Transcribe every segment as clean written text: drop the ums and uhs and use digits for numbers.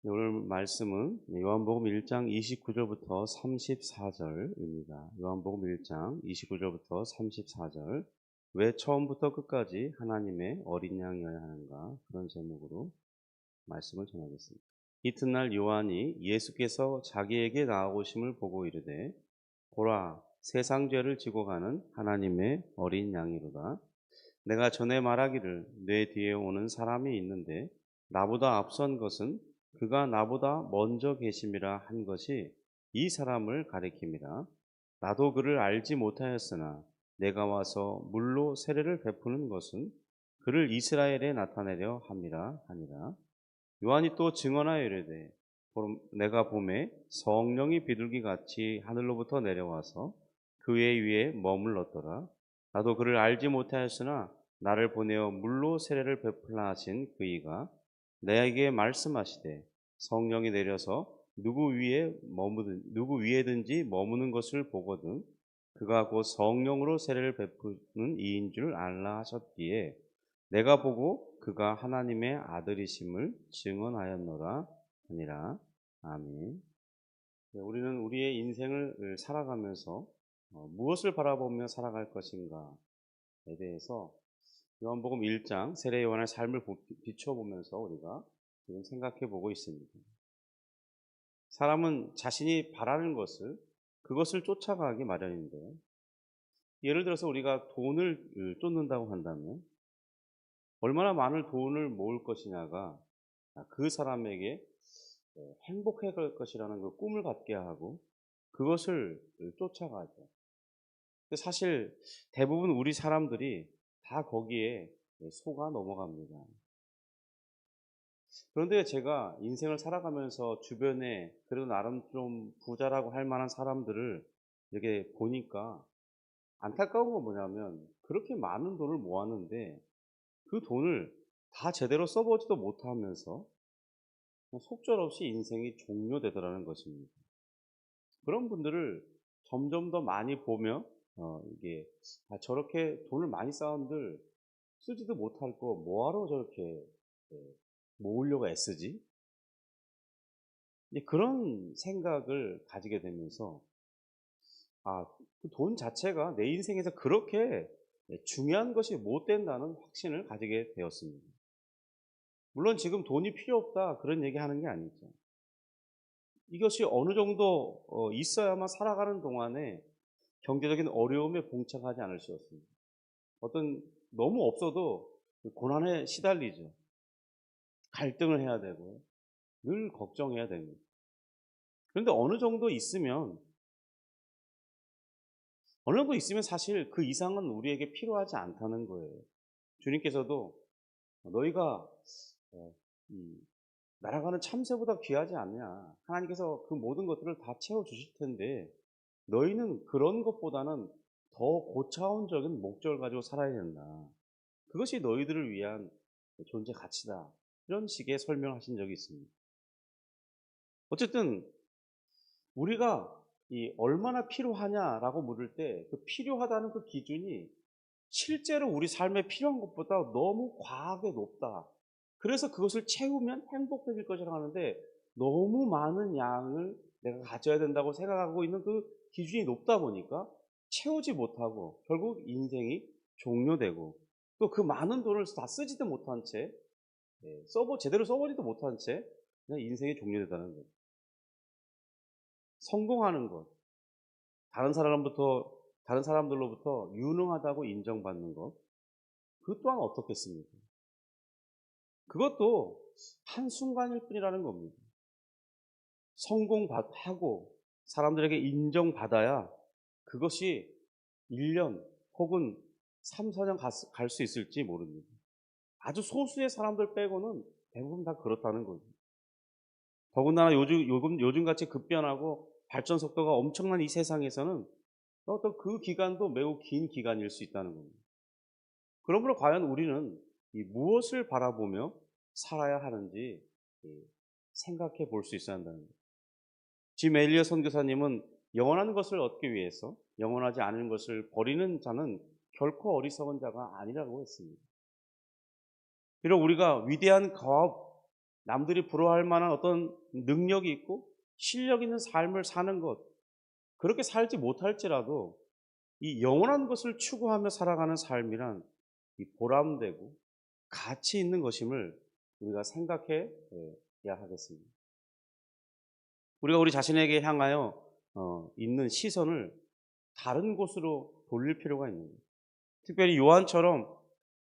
오늘 말씀은 요한복음 1장 29절부터 34절입니다. 요한복음 1장 29절부터 34절. 왜 처음부터 끝까지 하나님의 어린 양이어야 하는가? 그런 제목으로 말씀을 전하겠습니다. 이튿날 요한이 예수께서 자기에게 나아오심을 보고 이르되 보라, 세상 죄를 지고 가는 하나님의 어린 양이로다. 내가 전에 말하기를 내 뒤에 오는 사람이 있는데 나보다 앞선 것은 그가 나보다 먼저 계심이라 한 것이 이 사람을 가리킴이라. 나도 그를 알지 못하였으나 내가 와서 물로 세례를 베푸는 것은 그를 이스라엘에 나타내려 함이라 하니라. 요한이 또 증언하여 이르되 내가 봄에 성령이 비둘기 같이 하늘로부터 내려와서 그의 위에 머물렀더라. 나도 그를 알지 못하였으나 나를 보내어 물로 세례를 베풀라 하신 그이가 내게 말씀하시되 성령이 내려서 누구 위에든지 머무는 것을 보거든 그가 곧 성령으로 세례를 베푸는 이인 줄 알라 하셨기에 내가 보고 그가 하나님의 아들이심을 증언하였노라 하니라. 아멘. 우리는 우리의 인생을 살아가면서 무엇을 바라보며 살아갈 것인가에 대해서 요한복음 1장 세례 요한의 삶을 비춰보면서 우리가 지금 생각해 보고 있습니다. 사람은 자신이 바라는 그것을 쫓아가기 마련인데, 예를 들어서 우리가 돈을 쫓는다고 한다면 얼마나 많은 돈을 모을 것이냐가 그 사람에게 행복할 것이라는 그 꿈을 갖게 하고 그것을 쫓아가죠. 사실 대부분 우리 사람들이 다 거기에 속아 넘어갑니다. 그런데 제가 인생을 살아가면서 주변에 그래도 나름 좀 부자라고 할 만한 사람들을 이렇게 보니까 안타까운 건 뭐냐면 그렇게 많은 돈을 모았는데 그 돈을 다 제대로 써보지도 못하면서 속절없이 인생이 종료되더라는 것입니다. 그런 분들을 점점 더 많이 보며 이게 저렇게 돈을 많이 쌓은들 쓰지도 못할 거 뭐하러 저렇게 모으려고 애쓰지? 그런 생각을 가지게 되면서 그 돈 자체가 내 인생에서 그렇게 중요한 것이 못 된다는 확신을 가지게 되었습니다. 물론 지금 돈이 필요 없다 그런 얘기 하는 게 아니죠. 이것이 어느 정도 있어야만 살아가는 동안에 경제적인 어려움에 봉착하지 않을 수 없습니다. 너무 없어도 고난에 시달리죠. 갈등을 해야 되고 늘 걱정해야 됩니다. 그런데 어느 정도 있으면 사실 그 이상은 우리에게 필요하지 않다는 거예요. 주님께서도 너희가 날아가는 참새보다 귀하지 않냐. 하나님께서 그 모든 것들을 다 채워주실 텐데 너희는 그런 것보다는 더 고차원적인 목적을 가지고 살아야 된다. 그것이 너희들을 위한 존재 가치다. 이런 식의 설명하신 적이 있습니다. 어쨌든 우리가 얼마나 필요하냐라고 물을 때 그 필요하다는 그 기준이 실제로 우리 삶에 필요한 것보다 너무 과하게 높다. 그래서 그것을 채우면 행복해질 것이라고 하는데 너무 많은 양을 내가 가져야 된다고 생각하고 있는 그 기준이 높다 보니까 채우지 못하고 결국 인생이 종료되고 또 그 많은 돈을 다 쓰지도 못한 채 제대로 써보지도 못한 채 그냥 인생이 종료되다는 거예요. 성공하는 것, 다른 사람들로부터 유능하다고 인정받는 것, 그 또한 어떻겠습니까? 그것도 한순간일 뿐이라는 겁니다. 성공하고 사람들에게 인정받아야 그것이 1년 혹은 3, 4년 갈 수 있을지 모릅니다. 아주 소수의 사람들 빼고는 대부분 다 그렇다는 거죠. 더군다나 요즘같이 급변하고 발전 속도가 엄청난 이 세상에서는 어떤 그 기간도 매우 긴 기간일 수 있다는 겁니다. 그러므로 과연 우리는 무엇을 바라보며 살아야 하는지 생각해 볼 수 있어야 한다는 거예요. 짐 엘리엇 선교사님은 영원한 것을 얻기 위해서 영원하지 않은 것을 버리는 자는 결코 어리석은 자가 아니라고 했습니다. 비록 우리가 위대한 가업, 남들이 부러워할 만한 어떤 능력이 있고 실력 있는 삶을 사는 것, 그렇게 살지 못할지라도 이 영원한 것을 추구하며 살아가는 삶이란 이 보람되고 가치 있는 것임을 우리가 생각해 야 하겠습니다. 우리가 우리 자신에게 향하여 있는 시선을 다른 곳으로 돌릴 필요가 있는 거예요. 특별히 요한처럼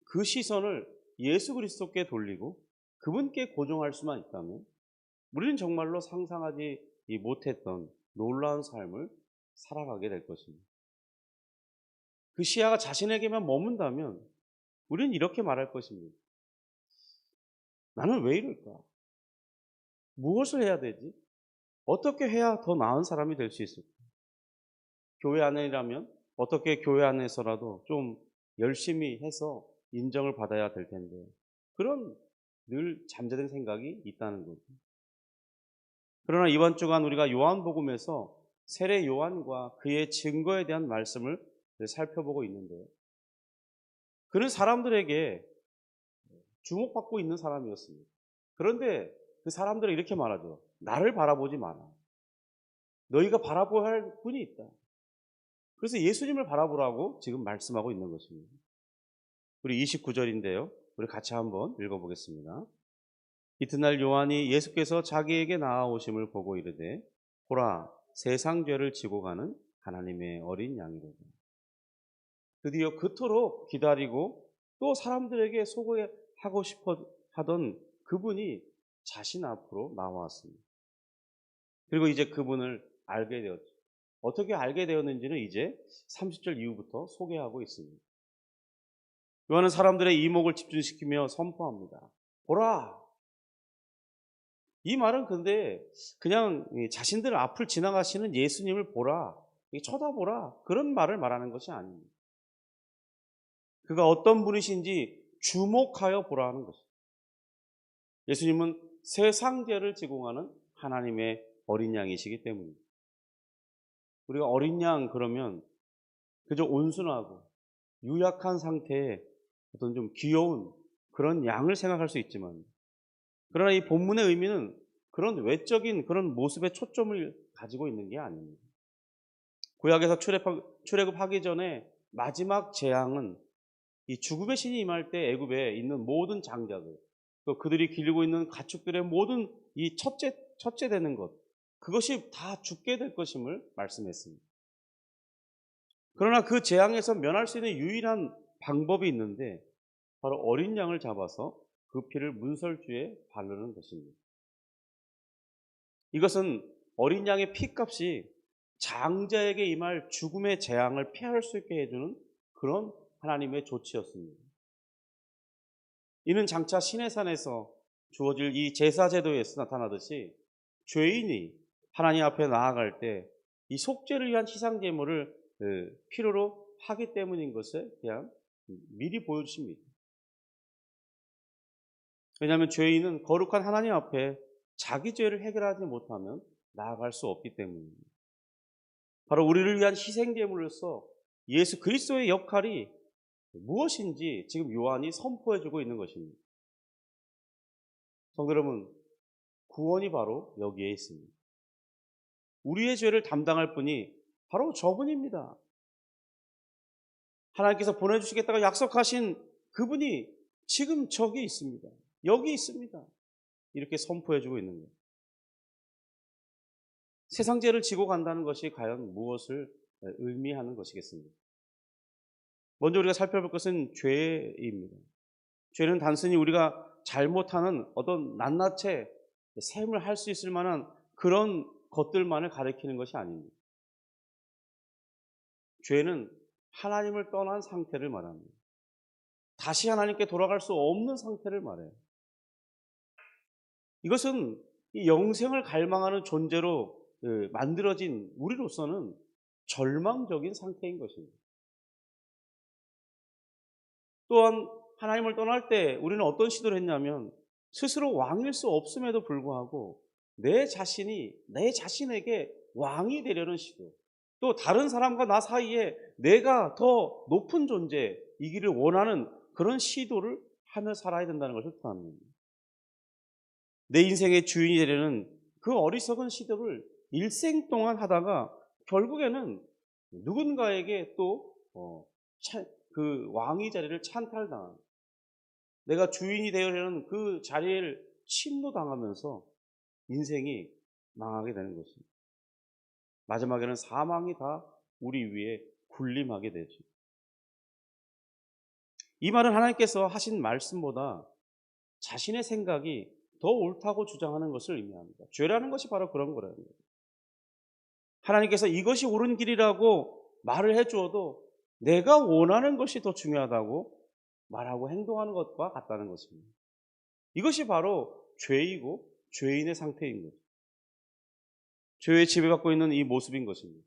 그 시선을 예수 그리스도께 돌리고 그분께 고정할 수만 있다면 우리는 정말로 상상하지 못했던 놀라운 삶을 살아가게 될 것입니다. 그 시야가 자신에게만 머문다면 우리는 이렇게 말할 것입니다. 나는 왜 이럴까? 무엇을 해야 되지? 어떻게 해야 더 나은 사람이 될 수 있을까? 교회 안이라면 어떻게 교회 안에서라도 좀 열심히 해서 인정을 받아야 될 텐데, 그런 늘 잠재된 생각이 있다는 거죠. 그러나 이번 주간 우리가 요한복음에서 세례 요한과 그의 증거에 대한 말씀을 살펴보고 있는데요. 그는 사람들에게 주목받고 있는 사람이었습니다. 그런데 그 사람들은 이렇게 말하죠. 나를 바라보지 마라. 너희가 바라보아야 할 분이 있다. 그래서 예수님을 바라보라고 지금 말씀하고 있는 것입니다. 우리 29절인데요. 우리 같이 한번 읽어보겠습니다. 이튿날 요한이 예수께서 자기에게 나아오심을 보고 이르되 보라 세상 죄를 지고 가는 하나님의 어린 양이로다. 드디어 그토록 기다리고 또 사람들에게 소개하고 싶어 하던 그분이 자신 앞으로 나왔습니다. 그리고 이제 그분을 알게 되었죠. 어떻게 알게 되었는지는 이제 30절 이후부터 소개하고 있습니다. 요한은 사람들의 이목을 집중시키며 선포합니다. 보라! 이 말은 근데 그냥 자신들 앞을 지나가시는 예수님을 보라, 쳐다보라, 그런 말을 말하는 것이 아닙니다. 그가 어떤 분이신지 주목하여 보라 하는 것입니다. 예수님은 세상 죄를 지공하는 하나님의 어린 양이시기 때문입니다. 우리가 어린 양 그러면 그저 온순하고 유약한 상태의 어떤 좀 귀여운 그런 양을 생각할 수 있지만, 그러나 이 본문의 의미는 그런 외적인 그런 모습에 초점을 가지고 있는 게 아닙니다. 구약에서 출애굽하기 전에 마지막 재앙은 이 죽음의 신이 임할 때 애굽에 있는 모든 장자들, 또 그들이 기르고 있는 가축들의 모든 이 첫째 되는 것, 그것이 다 죽게 될 것임을 말씀했습니다. 그러나 그 재앙에서 면할 수 있는 유일한 방법이 있는데 바로 어린 양을 잡아서 그 피를 문설주에 바르는 것입니다. 이것은 어린 양의 피값이 장자에게 임할 죽음의 재앙을 피할 수 있게 해주는 그런 하나님의 조치였습니다. 이는 장차 시내산에서 주어질 이 제사제도에서 나타나듯이 죄인이 하나님 앞에 나아갈 때 이 속죄를 위한 희생제물을 필요로 하기 때문인 것에 대한 미리 보여주십니다. 왜냐하면 죄인은 거룩한 하나님 앞에 자기 죄를 해결하지 못하면 나아갈 수 없기 때문입니다. 바로 우리를 위한 희생제물로서 예수 그리스도의 역할이 무엇인지 지금 요한이 선포해주고 있는 것입니다. 성도 여러분, 구원이 바로 여기에 있습니다. 우리의 죄를 담당할 분이 바로 저분입니다. 하나님께서 보내주시겠다고 약속하신 그분이 지금 저기 있습니다. 여기 있습니다. 이렇게 선포해주고 있는 거예요. 세상 죄를 지고 간다는 것이 과연 무엇을 의미하는 것이겠습니까? 먼저 우리가 살펴볼 것은 죄입니다. 죄는 단순히 우리가 잘못하는 어떤 낱낱이 셈을 할 수 있을 만한 그런 것들만을 가리키는 것이 아닙니다. 죄는 하나님을 떠난 상태를 말합니다. 다시 하나님께 돌아갈 수 없는 상태를 말해요. 이것은 이 영생을 갈망하는 존재로 만들어진 우리로서는 절망적인 상태인 것입니다. 또한 하나님을 떠날 때 우리는 어떤 시도를 했냐면 스스로 왕일 수 없음에도 불구하고 내 자신에게 왕이 되려는 시도, 또 다른 사람과 나 사이에 내가 더 높은 존재이기를 원하는 그런 시도를 하며 살아야 된다는 것을 뜻합니다. 내 인생의 주인이 되려는 그 어리석은 시도를 일생 동안 하다가 결국에는 누군가에게 또 그 왕위 자리를 찬탈당하는, 내가 주인이 되려는 그 자리를 침노당하면서 인생이 망하게 되는 것입니다. 마지막에는 사망이 다 우리 위에 군림하게 되죠. 이 말은 하나님께서 하신 말씀보다 자신의 생각이 더 옳다고 주장하는 것을 의미합니다. 죄라는 것이 바로 그런 거라는 거예요. 하나님께서 이것이 옳은 길이라고 말을 해주어도 내가 원하는 것이 더 중요하다고 말하고 행동하는 것과 같다는 것입니다. 이것이 바로 죄이고 죄인의 상태인 거죠. 죄에 지배받고 있는 이 모습인 것입니다.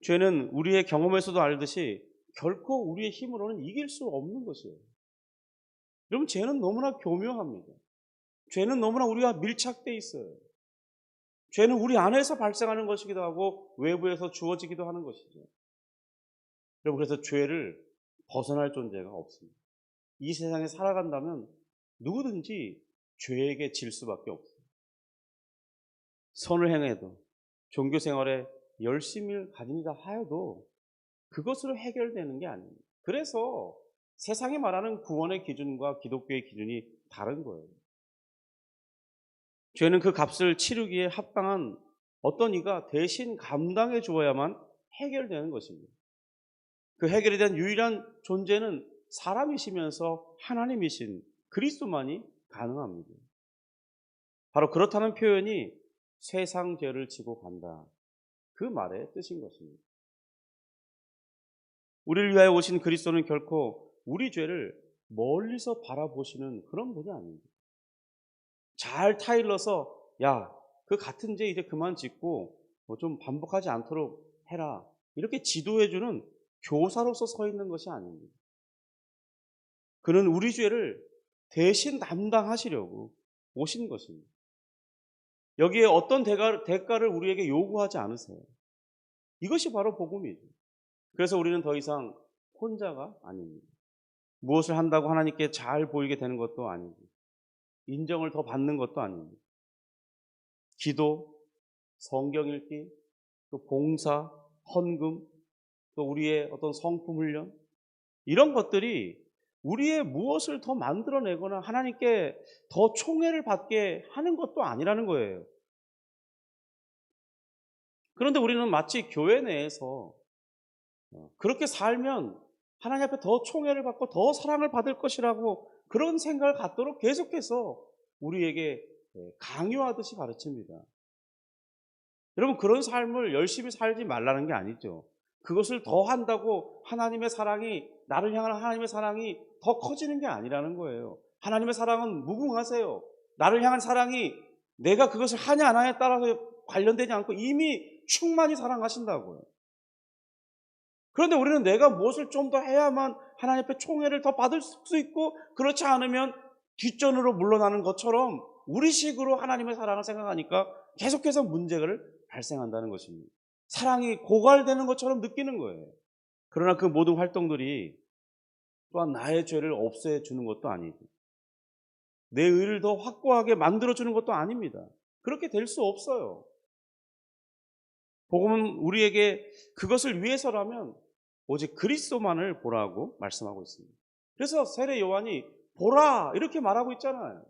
죄는 우리의 경험에서도 알듯이 결코 우리의 힘으로는 이길 수 없는 것이에요. 여러분, 죄는 너무나 교묘합니다. 죄는 너무나 우리와 밀착되어 있어요. 죄는 우리 안에서 발생하는 것이기도 하고 외부에서 주어지기도 하는 것이죠. 여러분, 그래서 죄를 벗어날 존재가 없습니다. 이 세상에 살아간다면 누구든지 죄에게 질 수밖에 없어요. 선을 행해도, 종교 생활에 열심을 가진다 하여도 그것으로 해결되는 게 아닙니다. 그래서 세상이 말하는 구원의 기준과 기독교의 기준이 다른 거예요. 죄는 그 값을 치르기에 합당한 어떤 이가 대신 감당해 주어야만 해결되는 것입니다. 그 해결에 대한 유일한 존재는 사람이시면서 하나님이신 그리스도만이 가능합니다. 바로 그렇다는 표현이 세상 죄를 지고 간다, 그 말의 뜻인 것입니다. 우리를 위하여 오신 그리스도는 결코 우리 죄를 멀리서 바라보시는 그런 분이 아닙니다. 잘 타일러서 야, 그 같은 죄 이제 그만 짓고 좀 반복하지 않도록 해라, 이렇게 지도해주는 교사로서 서 있는 것이 아닙니다. 그는 우리 죄를 대신 담당하시려고 오신 것입니다. 여기에 어떤 대가를 우리에게 요구하지 않으세요. 이것이 바로 복음이죠. 그래서 우리는 더 이상 혼자가 아닙니다. 무엇을 한다고 하나님께 잘 보이게 되는 것도 아니고 인정을 더 받는 것도 아닙니다. 기도, 성경 읽기, 또 봉사, 헌금, 또 우리의 어떤 성품 훈련, 이런 것들이 우리의 무엇을 더 만들어내거나 하나님께 더 총애를 받게 하는 것도 아니라는 거예요. 그런데 우리는 마치 교회 내에서 그렇게 살면 하나님 앞에 더 총애를 받고 더 사랑을 받을 것이라고 그런 생각을 갖도록 계속해서 우리에게 강요하듯이 가르칩니다. 여러분, 그런 삶을 열심히 살지 말라는 게 아니죠. 그것을 더 한다고 하나님의 사랑이, 나를 향한 하나님의 사랑이 더 커지는 게 아니라는 거예요. 하나님의 사랑은 무궁하세요. 나를 향한 사랑이 내가 그것을 하냐 안 하냐에 따라서 관련되지 않고 이미 충만히 사랑하신다고요. 그런데 우리는 내가 무엇을 좀 더 해야만 하나님 앞에 총애를 더 받을 수 있고, 그렇지 않으면 뒷전으로 물러나는 것처럼 우리식으로 하나님의 사랑을 생각하니까 계속해서 문제를 발생한다는 것입니다. 사랑이 고갈되는 것처럼 느끼는 거예요. 그러나 그 모든 활동들이 또한 나의 죄를 없애주는 것도 아니고 내 의를 더 확고하게 만들어주는 것도 아닙니다. 그렇게 될 수 없어요. 복음은 우리에게 그것을 위해서라면 오직 그리스도만을 보라고 말씀하고 있습니다. 그래서 세례 요한이 보라 이렇게 말하고 있잖아요.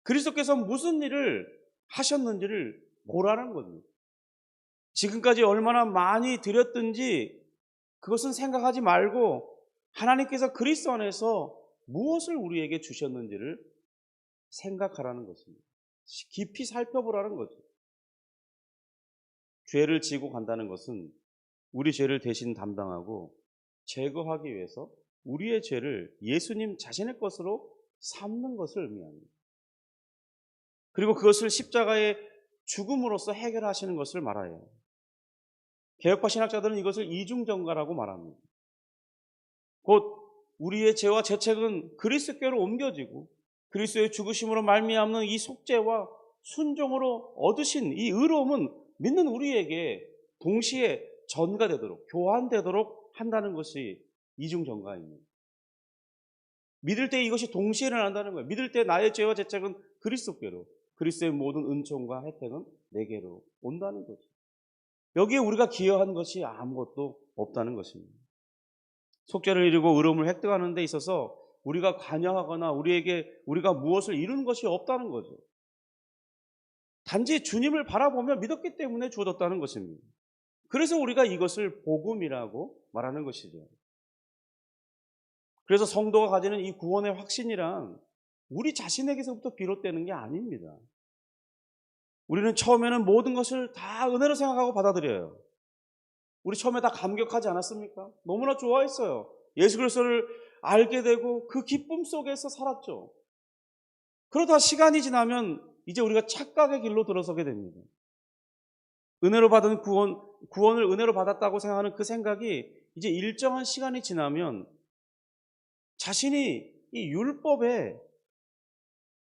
그리스도께서 무슨 일을 하셨는지를 보라는 겁니다. 지금까지 얼마나 많이 드렸든지 그것은 생각하지 말고 하나님께서 그리스도 안에서 무엇을 우리에게 주셨는지를 생각하라는 것입니다. 깊이 살펴보라는 거죠. 죄를 지고 간다는 것은 우리 죄를 대신 담당하고 제거하기 위해서 우리의 죄를 예수님 자신의 것으로 삼는 것을 의미합니다. 그리고 그것을 십자가의 죽음으로써 해결하시는 것을 말해요. 개혁파 신학자들은 이것을 이중전가라고 말합니다. 곧 우리의 죄와 죄책은 그리스도께로 옮겨지고 그리스도의 죽으심으로 말미암는 이 속죄와 순종으로 얻으신 이 의로움은 믿는 우리에게 동시에 전가되도록, 교환되도록 한다는 것이 이중전가입니다. 믿을 때 이것이 동시에 일어난다는 거예요. 믿을 때 나의 죄와 죄책은 그리스도께로, 그리스도의 모든 은총과 혜택은 내게로 온다는 거죠. 여기에 우리가 기여한 것이 아무것도 없다는 것입니다. 속죄를 이루고 의로움을 획득하는 데 있어서 우리가 관여하거나 우리가 무엇을 이룬 것이 없다는 거죠. 단지 주님을 바라보며 믿었기 때문에 주어졌다는 것입니다. 그래서 우리가 이것을 복음이라고 말하는 것이죠. 그래서 성도가 가지는 이 구원의 확신이란 우리 자신에게서부터 비롯되는 게 아닙니다. 우리는 처음에는 모든 것을 다 은혜로 생각하고 받아들여요. 우리 처음에 다 감격하지 않았습니까? 너무나 좋아했어요. 예수 그리스도를 알게 되고 그 기쁨 속에서 살았죠. 그러다 시간이 지나면 이제 우리가 착각의 길로 들어서게 됩니다. 은혜로 받은 구원을 은혜로 받았다고 생각하는 그 생각이 이제 일정한 시간이 지나면 자신이 이 율법에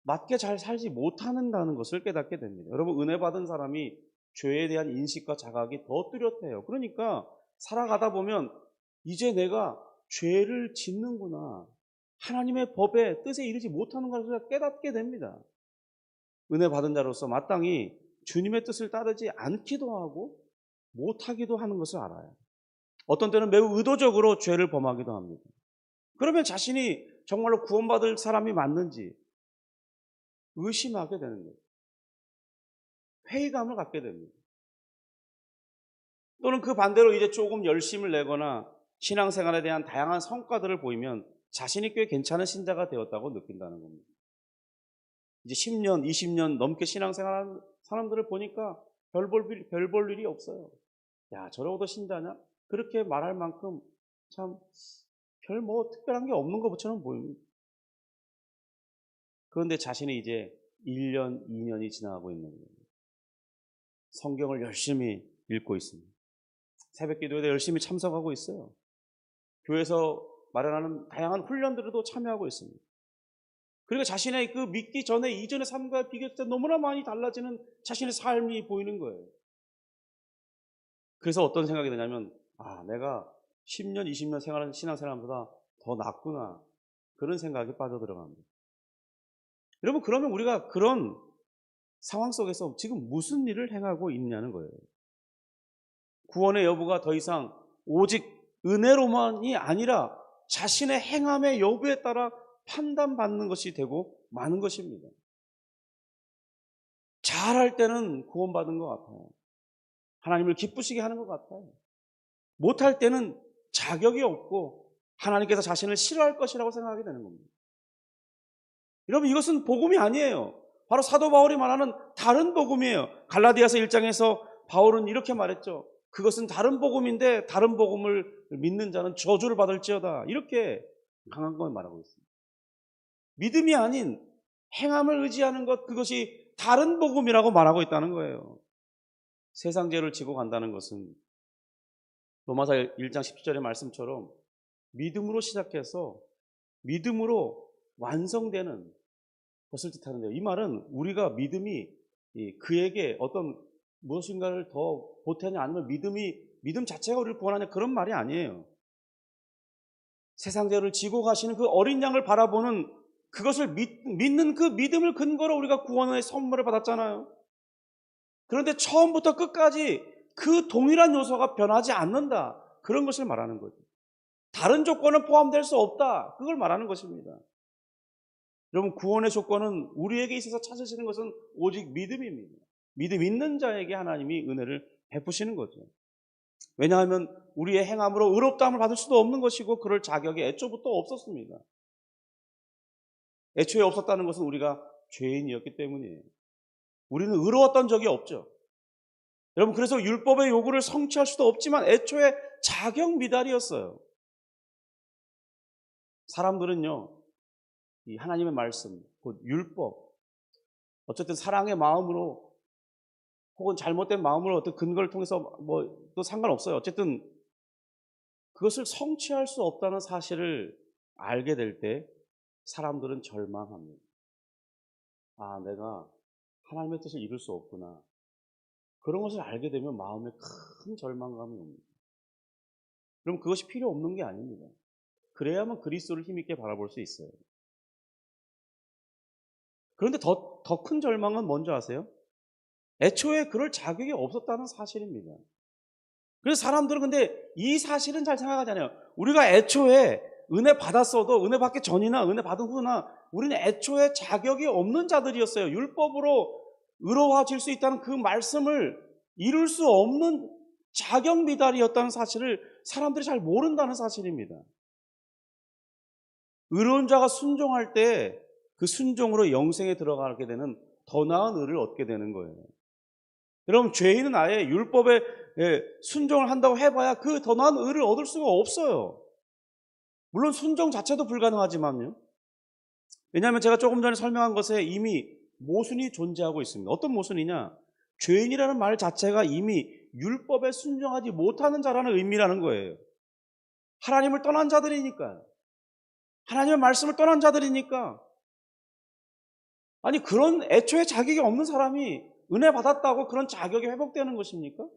맞게 잘 살지 못한다는 것을 깨닫게 됩니다. 여러분, 은혜 받은 사람이 죄에 대한 인식과 자각이 더 뚜렷해요. 그러니까 살아가다 보면 이제 내가 죄를 짓는구나, 하나님의 법의 뜻에 이르지 못하는 것을 깨닫게 됩니다. 은혜 받은 자로서 마땅히 주님의 뜻을 따르지 않기도 하고 못하기도 하는 것을 알아요. 어떤 때는 매우 의도적으로 죄를 범하기도 합니다. 그러면 자신이 정말로 구원받을 사람이 맞는지 의심하게 되는 거예요. 회의감을 갖게 됩니다. 또는 그 반대로 이제 조금 열심을 내거나 신앙생활에 대한 다양한 성과들을 보이면 자신이 꽤 괜찮은 신자가 되었다고 느낀다는 겁니다. 이제 10년, 20년 넘게 신앙생활하는 사람들을 보니까 별 볼 일이 없어요. 야, 저러고도 신자냐? 그렇게 말할 만큼 참 별 특별한 게 없는 것처럼 보입니다. 그런데 자신이 이제 1년, 2년이 지나가고 있는 거예요. 성경을 열심히 읽고 있습니다. 새벽 기도에 열심히 참석하고 있어요. 교회에서 마련하는 다양한 훈련들에도 참여하고 있습니다. 그리고 자신의 그 믿기 전에 이전의 삶과 비교했을 때 너무나 많이 달라지는 자신의 삶이 보이는 거예요. 그래서 어떤 생각이 드냐면, 내가 10년, 20년 생활하는 신앙생활보다 더 낫구나. 그런 생각이 빠져들어갑니다. 여러분, 그러면 우리가 그런 상황 속에서 지금 무슨 일을 행하고 있냐는 거예요. 구원의 여부가 더 이상 오직 은혜로만이 아니라 자신의 행함의 여부에 따라 판단받는 것이 되고 마는 것입니다. 잘할 때는 구원받은 것 같아요. 하나님을 기쁘시게 하는 것 같아요. 못할 때는 자격이 없고 하나님께서 자신을 싫어할 것이라고 생각하게 되는 겁니다. 여러분, 이것은 복음이 아니에요. 바로 사도 바울이 말하는 다른 복음이에요. 갈라디아서 1장에서 바울은 이렇게 말했죠. 그것은 다른 복음인데 다른 복음을 믿는 자는 저주를 받을지어다. 이렇게 강한 걸 말하고 있습니다. 믿음이 아닌 행함을 의지하는 것, 그것이 다른 복음이라고 말하고 있다는 거예요. 세상 죄를 지고 간다는 것은 로마서 1장 17절의 말씀처럼 믿음으로 시작해서 믿음으로 완성되는 것을 뜻하는데요. 이 말은 우리가 믿음이 그에게 어떤 무엇인가를 더 보태냐, 아니면 믿음 자체가 우리를 구원하냐, 그런 말이 아니에요. 세상 죄를 지고 가시는 그 어린 양을 바라보는 그것을 믿는 그 믿음을 근거로 우리가 구원의 선물을 받았잖아요. 그런데 처음부터 끝까지 그 동일한 요소가 변하지 않는다. 그런 것을 말하는 거죠. 다른 조건은 포함될 수 없다. 그걸 말하는 것입니다. 여러분, 구원의 조건은 우리에게 있어서 찾으시는 것은 오직 믿음입니다. 믿음 있는 자에게 하나님이 은혜를 베푸시는 거죠. 왜냐하면 우리의 행함으로 의롭다함을 받을 수도 없는 것이고 그럴 자격이 애초부터 없었습니다. 애초에 없었다는 것은 우리가 죄인이었기 때문이에요. 우리는 의로웠던 적이 없죠. 여러분, 그래서 율법의 요구를 성취할 수도 없지만 애초에 자격 미달이었어요. 사람들은요, 이 하나님의 말씀, 곧 율법, 어쨌든 사랑의 마음으로 혹은 잘못된 마음으로 어떤 근거를 통해서 또 상관없어요. 어쨌든 그것을 성취할 수 없다는 사실을 알게 될 때 사람들은 절망합니다. 내가 하나님의 뜻을 이룰 수 없구나. 그런 것을 알게 되면 마음에 큰 절망감이 옵니다. 그럼 그것이 필요 없는 게 아닙니다. 그래야만 그리스도를 힘있게 바라볼 수 있어요. 그런데 더 큰 절망은 뭔지 아세요? 애초에 그럴 자격이 없었다는 사실입니다. 그래서 사람들은 근데 이 사실은 잘 생각하잖아요. 우리가 애초에 은혜 받았어도 은혜 받기 전이나 은혜 받은 후나 우리는 애초에 자격이 없는 자들이었어요. 율법으로 의로워질 수 있다는 그 말씀을 이룰 수 없는 자격 미달이었다는 사실을 사람들이 잘 모른다는 사실입니다. 의로운 자가 순종할 때 그 순종으로 영생에 들어가게 되는 더 나은 의를 얻게 되는 거예요. 여러분, 죄인은 아예 율법에 순종을 한다고 해봐야 그 더 나은 의를 얻을 수가 없어요. 물론 순종 자체도 불가능하지만요. 왜냐하면 제가 조금 전에 설명한 것에 이미 모순이 존재하고 있습니다. 어떤 모순이냐? 죄인이라는 말 자체가 이미 율법에 순종하지 못하는 자라는 의미라는 거예요. 하나님을 떠난 자들이니까요. 하나님의 말씀을 떠난 자들이니까. 아니, 그런 애초에 자격이 없는 사람이 은혜 받았다고 그런 자격이 회복되는 것입니까?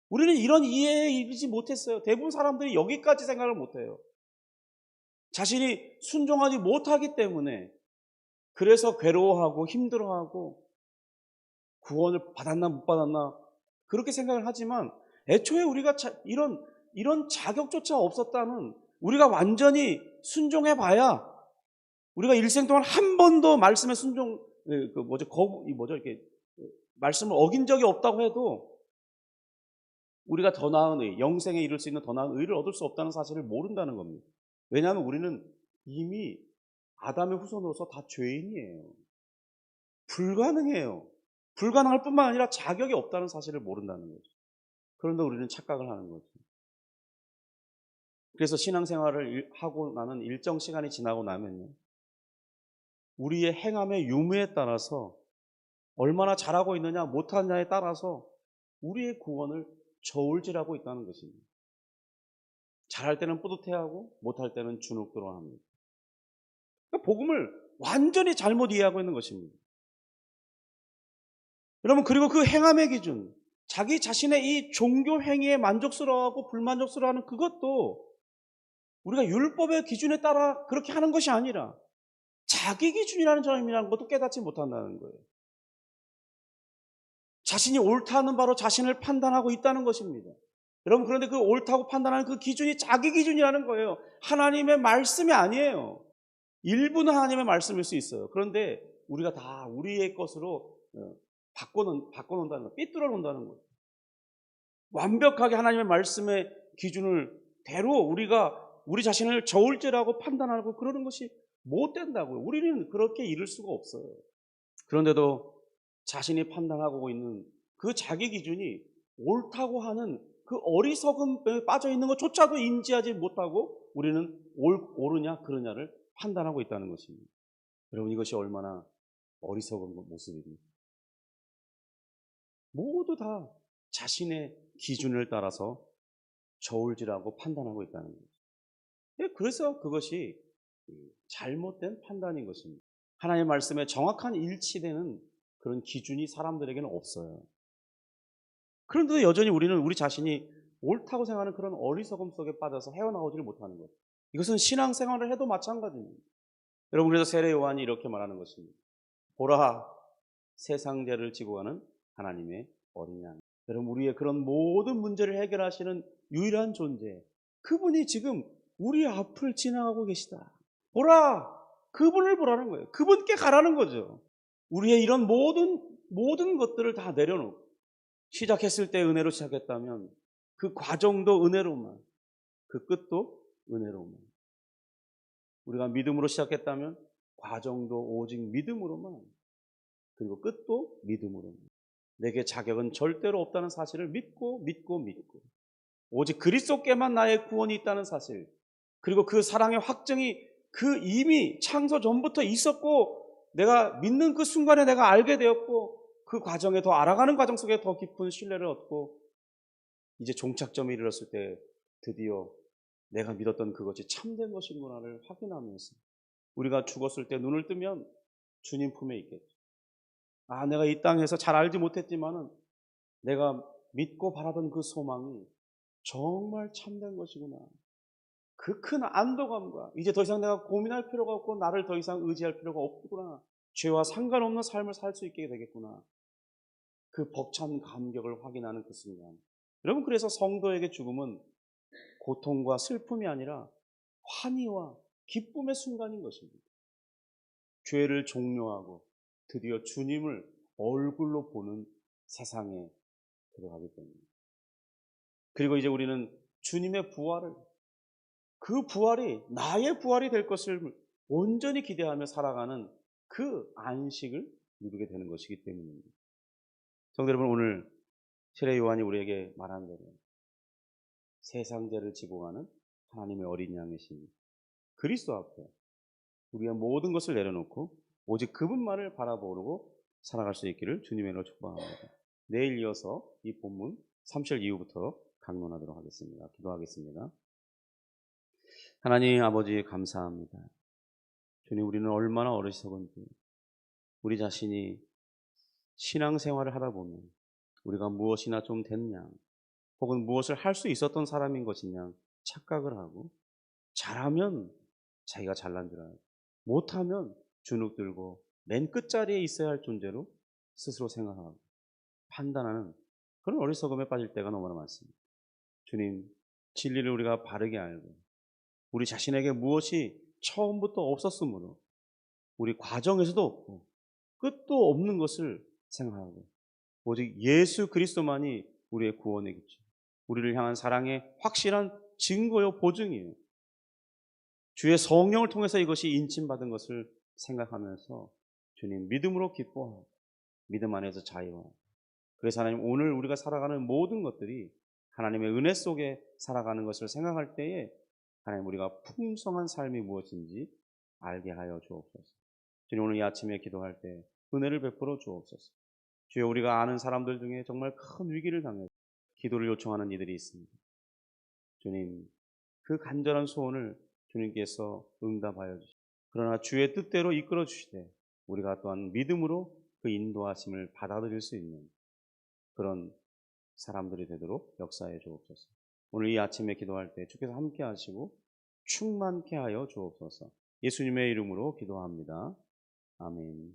우리는 이런 이해에 이르지 못했어요. 대부분 사람들이 여기까지 생각을 못해요. 자신이 순종하지 못하기 때문에 그래서 괴로워하고 힘들어하고 구원을 받았나 못 받았나 그렇게 생각을 하지만 애초에 우리가 이런 자격조차 없었다는, 우리가 완전히 순종해봐야 우리가 일생 동안 한 번도 말씀에 순종 이렇게 말씀을 어긴 적이 없다고 해도 우리가 더 나은 의, 영생에 이를 수 있는 더 나은 의를 얻을 수 없다는 사실을 모른다는 겁니다. 왜냐하면 우리는 이미 아담의 후손으로서 다 죄인이에요. 불가능해요. 불가능할 뿐만 아니라 자격이 없다는 사실을 모른다는 거죠. 그런데 우리는 착각을 하는 거죠. 그래서 신앙생활을 하고 나는 일정 시간이 지나고 나면요, 우리의 행함의 유무에 따라서 얼마나 잘하고 있느냐 못하느냐에 따라서 우리의 구원을 저울질하고 있다는 것입니다. 잘할 때는 뿌듯해하고 못할 때는 주눅들어합니다. 그러니까 복음을 완전히 잘못 이해하고 있는 것입니다. 여러분, 그리고 그 행함의 기준, 자기 자신의 이 종교 행위에 만족스러워하고 불만족스러워하는 그것도 우리가 율법의 기준에 따라 그렇게 하는 것이 아니라 자기 기준이라는 점이라는 것도 깨닫지 못한다는 거예요. 자신이 옳다는 바로 자신을 판단하고 있다는 것입니다. 여러분, 그런데 그 옳다고 판단하는 그 기준이 자기 기준이라는 거예요. 하나님의 말씀이 아니에요. 일부는 하나님의 말씀일 수 있어요. 그런데 우리가 다 우리의 것으로 바꿔놓는다는 거예요. 삐뚤어 놓는다는 거예요. 완벽하게 하나님의 말씀의 기준을 대로 우리 자신을 저울질하고 판단하고 그러는 것이 못 된다고요. 우리는 그렇게 이룰 수가 없어요. 그런데도 자신이 판단하고 있는 그 자기 기준이 옳다고 하는 그 어리석음에 빠져 있는 것조차도 인지하지 못하고 우리는 옳으냐 그르냐를 판단하고 있다는 것입니다. 여러분, 이것이 얼마나 어리석은 모습입니까? 모두 다 자신의 기준을 따라서 저울질하고 판단하고 있다는 거죠. 그래서 그것이 잘못된 판단인 것입니다. 하나님의 말씀에 정확한 일치되는 그런 기준이 사람들에게는 없어요. 그런데도 여전히 우리는 우리 자신이 옳다고 생각하는 그런 어리석음 속에 빠져서 헤어나오지를 못하는 거예요. 이것은 신앙생활을 해도 마찬가지입니다. 여러분, 그래서 세례 요한이 이렇게 말하는 것입니다. 보라, 세상 죄를 지고 가는 하나님의 어린 양. 여러분, 우리의 그런 모든 문제를 해결하시는 유일한 존재, 그분이 지금 우리 앞을 지나가고 계시다. 보라, 그분을 보라는 거예요. 그분께 가라는 거죠. 우리의 이런 모든 것들을 다 내려놓고, 시작했을 때 은혜로 시작했다면 그 과정도 은혜로만, 그 끝도 은혜로만, 우리가 믿음으로 시작했다면 과정도 오직 믿음으로만, 그리고 끝도 믿음으로만, 내게 자격은 절대로 없다는 사실을 믿고 오직 그리스도께만 나의 구원이 있다는 사실, 그리고 그 사랑의 확증이 그 이미 창조 전부터 있었고 내가 믿는 그 순간에 내가 알게 되었고 그 과정에 더 알아가는 과정 속에 더 깊은 신뢰를 얻고 이제 종착점에 이르렀을 때 드디어 내가 믿었던 그것이 참된 것이구나를 확인하면서 우리가 죽었을 때 눈을 뜨면 주님 품에 있겠죠. 아, 내가 이 땅에서 잘 알지 못했지만은 내가 믿고 바라던 그 소망이 정말 참된 것이구나. 그 큰 안도감과 이제 더 이상 내가 고민할 필요가 없고 나를 더 이상 의지할 필요가 없구나. 죄와 상관없는 삶을 살 수 있게 되겠구나. 그 벅찬 감격을 확인하는 그 순간. 여러분, 그래서 성도에게 죽음은 고통과 슬픔이 아니라 환희와 기쁨의 순간인 것입니다. 죄를 종료하고 드디어 주님을 얼굴로 보는 세상에 들어가기 때문입니다. 그리고 이제 우리는 주님의 부활을, 그 부활이 나의 부활이 될 것을 온전히 기대하며 살아가는 그 안식을 누리게 되는 것이기 때문입니다. 성도 여러분, 오늘 세례 요한이 우리에게 말한 대로 세상 죄를 지고 가는 하나님의 어린 양이신 그리스도 앞에 우리가 모든 것을 내려놓고 오직 그분만을 바라보고 살아갈 수 있기를 주님의 이름으로 축복합니다. 내일 이어서 이 본문 3절 이후부터 강론하도록 하겠습니다. 기도하겠습니다. 하나님 아버지, 감사합니다. 주님, 우리는 얼마나 어리석은지, 우리 자신이 신앙생활을 하다 보면 우리가 무엇이나 좀 됐냐, 혹은 무엇을 할 수 있었던 사람인 것이냐 착각을 하고, 잘하면 자기가 잘난 줄 알고, 못하면 주눅 들고 맨 끝자리에 있어야 할 존재로 스스로 생각하고 판단하는 그런 어리석음에 빠질 때가 너무나 많습니다. 주님, 진리를 우리가 바르게 알고 우리 자신에게 무엇이 처음부터 없었으므로 우리 과정에서도 없고 끝도 없는 것을 생각하고 오직 예수 그리스도만이 우리의 구원의 길이죠. 우리를 향한 사랑의 확실한 증거요, 보증이에요. 주의 성령을 통해서 이것이 인침받은 것을 생각하면서 주님, 믿음으로 기뻐하고 믿음 안에서 자유하고, 그래서 하나님, 오늘 우리가 살아가는 모든 것들이 하나님의 은혜 속에 살아가는 것을 생각할 때에 하나님, 우리가 풍성한 삶이 무엇인지 알게 하여 주옵소서. 주님, 오늘 이 아침에 기도할 때 은혜를 베풀어 주옵소서. 주여, 우리가 아는 사람들 중에 정말 큰 위기를 당해서 기도를 요청하는 이들이 있습니다. 주님, 그 간절한 소원을 주님께서 응답하여 주시고, 그러나 주의 뜻대로 이끌어 주시되 우리가 또한 믿음으로 그 인도하심을 받아들일 수 있는 그런 사람들이 되도록 역사해 주옵소서. 오늘 이 아침에 기도할 때 주께서 함께 하시고 충만케 하여 주옵소서. 예수님의 이름으로 기도합니다. 아멘.